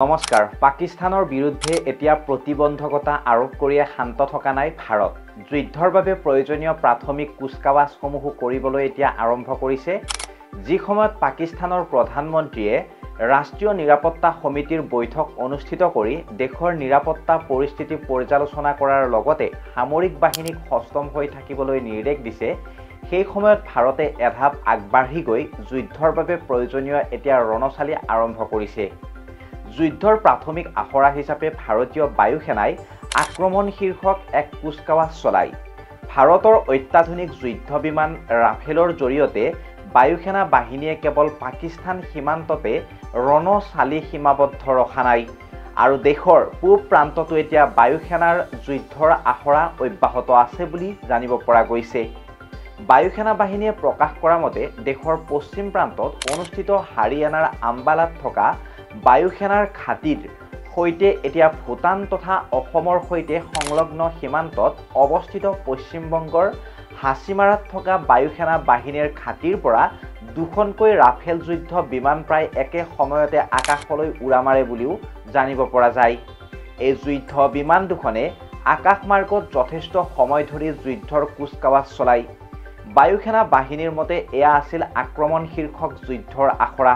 নমস্কাৰ। পাকিস্তানৰ বিৰুদ্ধে এতিয়া প্ৰতিবন্ধকতা আৰোপ কৰিয়ে শান্ত থকা নাই ভাৰত। যুদ্ধৰ বাবে প্ৰয়োজনীয় প্ৰাথমিক কুচকাৱাজসমূহ কৰিবলৈ এতিয়া আৰম্ভ কৰিছে। যি সময়ত পাকিস্তানৰ প্ৰধানমন্ত্ৰীয়ে ৰাষ্ট্ৰীয় নিৰাপত্তা সমিতিৰ বৈঠক অনুষ্ঠিত কৰি দেশৰ নিৰাপত্তা পৰিস্থিতি পৰ্যালোচনা কৰাৰ লগতে সামৰিক বাহিনীক সষ্টম হৈ থাকিবলৈ নিৰ্দেশ দিছে, সেই সময়ত ভাৰতে এধাপ আগবাঢ়ি গৈ যুদ্ধৰ বাবে প্ৰয়োজনীয় এতিয়া ৰণচালি আৰম্ভ কৰিছে। যুদ্ধৰ প্ৰাথমিক আখৰা হিচাপে ভাৰতীয় বায়ু সেনাই আক্ৰমণ শীৰ্ষক এক কুচকাৱাজ চলায়। ভাৰতৰ অত্যাধুনিক যুদ্ধ বিমান ৰাফেলৰ জৰিয়তে বায়ুসেনা বাহিনীয়ে কেৱল পাকিস্তান সীমান্ততে ৰণচালি সীমাবদ্ধ ৰখা নাই আৰু দেশৰ পূব প্ৰান্ততো এতিয়া বায়ুসেনাৰ যুদ্ধৰ আখৰা অব্যাহত আছে বুলি জানিব পৰা গৈছে। বায়ুসেনা বাহিনীয়ে প্ৰকাশ কৰা মতে দেশৰ পশ্চিম প্ৰান্তত অনুষ্ঠিত হাৰিয়ানাৰ আম্বালাত থকা বায়ুসেনাৰ ঘাটিৰ সৈতে এতিয়া ভূটান তথা অসমৰ সৈতে সংলগ্ন সীমান্তত অৱস্থিত পশ্চিমবংগৰ হাছিমাৰাত থকা বায়ুসেনা বাহিনীৰ ঘাটিৰ পৰা দুখনকৈ ৰাফেল যুদ্ধ বিমান প্ৰায় একে সময়তে আকাশলৈ উৰা মাৰে বুলিও জানিব পৰা যায়। এই যুদ্ধ বিমান দুখনে আকাশমাৰ্গত যথেষ্ট সময় ধৰি যুদ্ধৰ কুচকাৱাজ চলায়। বায়ুসেনা বাহিনীৰ মতে এয়া আছিল আক্ৰমণ শীৰ্ষক যুদ্ধৰ আখৰা।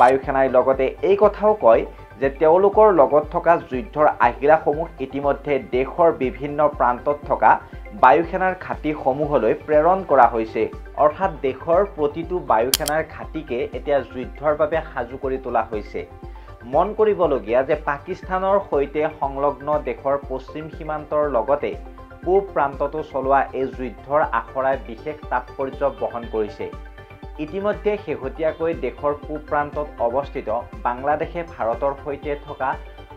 বায়ুসেনাই লগতে এই কথাও কয় যে তেওঁলোকৰ লগত থকা যুদ্ধৰ আহিলাসমূহ ইতিমধ্যে দেশৰ বিভিন্ন প্ৰান্তত থকা বায়ুসেনাৰ ঘাটিসমূহলৈ প্ৰেৰণ কৰা হৈছে। অৰ্থাৎ দেশৰ প্ৰতিটো বায়ুসেনাৰ ঘাটিকে এতিয়া যুদ্ধৰ বাবে সাজু কৰি তোলা হৈছে। মন কৰিবলগীয়া যে পাকিস্তানৰ সৈতে সংলগ্ন দেশৰ পশ্চিম সীমান্তৰ লগতে পূব প্ৰান্ততো চলোৱা এই যুদ্ধৰ আখৰাই বিশেষ তাৎপৰ্য বহন কৰিছে। ইতিমধ্যে শেহতীয়াকৈ দেশৰ পূব প্ৰান্তত অৱস্থিত বাংলাদেশে ভাৰতৰ সৈতে থকা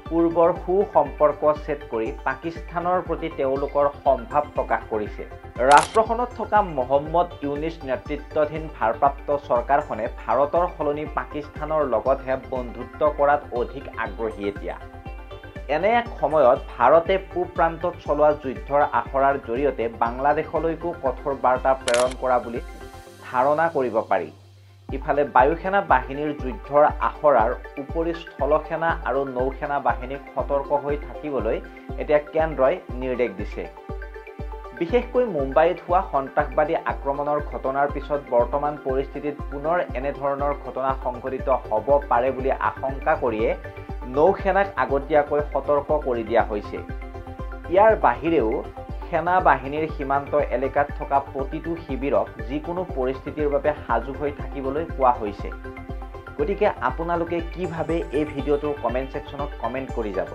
পূৰ্বৰ সুসম্পৰ্ক ছেদ কৰি পাকিস্তানৰ প্ৰতি তেওঁলোকৰ সম্ভাৱ প্ৰকাশ কৰিছে। ৰাষ্ট্ৰখনত থকা মহম্মদ ইউনিছ নেতৃত্বাধীন ভাৰপ্ৰাপ্ত চৰকাৰখনে ভাৰতৰ সলনি পাকিস্তানৰ লগতহে বন্ধুত্ব কৰাত অধিক আগ্ৰহী। এতিয়া এনে এক সময়ত ভাৰতে পূব প্ৰান্তত চলোৱা যুদ্ধৰ আখৰাৰ জৰিয়তে বাংলাদেশলৈকো কঠোৰ বাৰ্তা প্ৰেৰণ কৰা বুলি ধাৰণা কৰিব পাৰি। ইফালে বায়ুসেনা বাহিনীৰ যুদ্ধৰ আখৰাৰ উপৰি স্থলসেনা আৰু নৌসেনা বাহিনীক সতৰ্ক হৈ থাকিবলৈ এতিয়া কেন্দ্ৰই নিৰ্দেশ দিছে। বিশেষকৈ মুম্বাইত হোৱা সন্ত্ৰাসবাদী আক্ৰমণৰ ঘটনাৰ পিছত বৰ্তমান পৰিস্থিতিত পুনৰ এনেধৰণৰ ঘটনা সংঘটিত হ'ব পাৰে বুলি আশংকা কৰিয়ে নৌসেনাক আগতীয়াকৈ সতৰ্ক কৰি দিয়া হৈছে। ইয়াৰ বাহিৰেও সেনা বাহিনীৰ সীমান্ত এলেকাত থকা প্ৰতিটো শিবিৰক যিকোনো পৰিস্থিতিৰ বাবে সাজু হৈ থাকিবলৈ কোৱা হৈছে। গতিকে আপোনালোকে কি ভাবে এই ভিডিঅ'টোৰ কমেণ্ট ছেকশ্যনত কমেণ্ট কৰি যাব।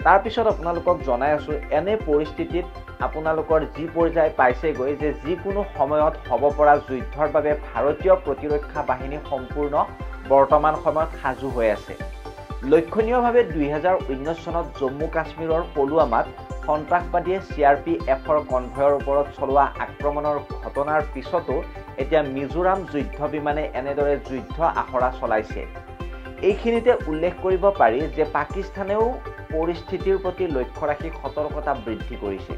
তাৰপিছত আপোনালোকক জনাই আছোঁ এনে পৰিস্থিতিত আপোনালোকৰ যি পৰ্যায় পাইছেগৈ যে যিকোনো সময়ত হ'ব পৰা যুদ্ধৰ বাবে ভাৰতীয় প্ৰতিৰক্ষা বাহিনী সম্পূৰ্ণ বৰ্তমান সময়ত সাজু হৈ আছে। লক্ষণীয়ভাৱে 2019 চনত জম্মু কাশ্মীৰৰ পুলৱামাত সন্ত্ৰাসবাদীয়ে CRPFৰ কনভয়ৰ ওপৰত চলোৱা আক্ৰমণৰ ঘটনাৰ পিছতো এতিয়া মিজোৰাম যুদ্ধ বিমানে এনেদৰে যুদ্ধ আখৰা চলাইছে। এইখিনিতে উল্লেখ কৰিব পাৰি যে পাকিস্তানেও পৰিস্থিতিৰ প্ৰতি লক্ষ্য ৰাখি সতৰ্কতা বৃদ্ধি কৰিছে।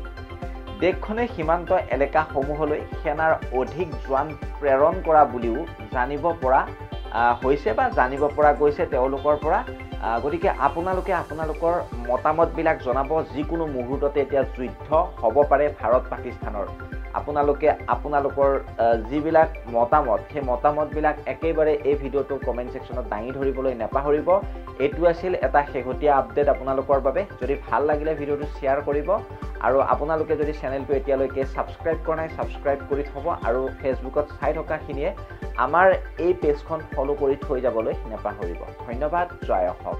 দেশখনে সীমান্ত এলেকাসমূহলৈ সেনাৰ অধিক জোৱান প্ৰেৰণ কৰা বুলিও জানিব পৰা হৈছে বা জানিব পৰা গৈছে তেওঁলোকৰ পৰা। গতিকে আপোনালোকে আপোনালোকৰ মতামতবিলাক জনাব। যিকোনো মুহূৰ্ততে এতিয়া যুদ্ধ হ'ব পাৰে ভাৰত পাকিস্তানৰ। আপোনালোকে আপোনালোকৰ যিবিলাক মতামত সেই মতামতবিলাক একেবাৰে এই ভিডিঅ'টোৰ কমেণ্ট ছেকশ্যনত দাঙি ধৰিবলৈ নাপাহৰিব। এইটো আছিল এটা শেহতীয়া আপডেট আপোনালোকৰ বাবে। যদি ভাল লাগিলে ভিডিঅ'টো শ্বেয়াৰ কৰিব আৰু আপোনালোকে যদি চেনেলটো এতিয়ালৈকে ছাবস্ক্ৰাইব কৰা নাই ছাবস্ক্ৰাইব কৰি থ'ব আৰু ফেচবুকত চাই থকাখিনিয়ে আমাৰ এই পেজখন ফ'ল' কৰি থৈ যাবলৈ নাপাহৰিব। ধন্যবাদ। জয় অসম।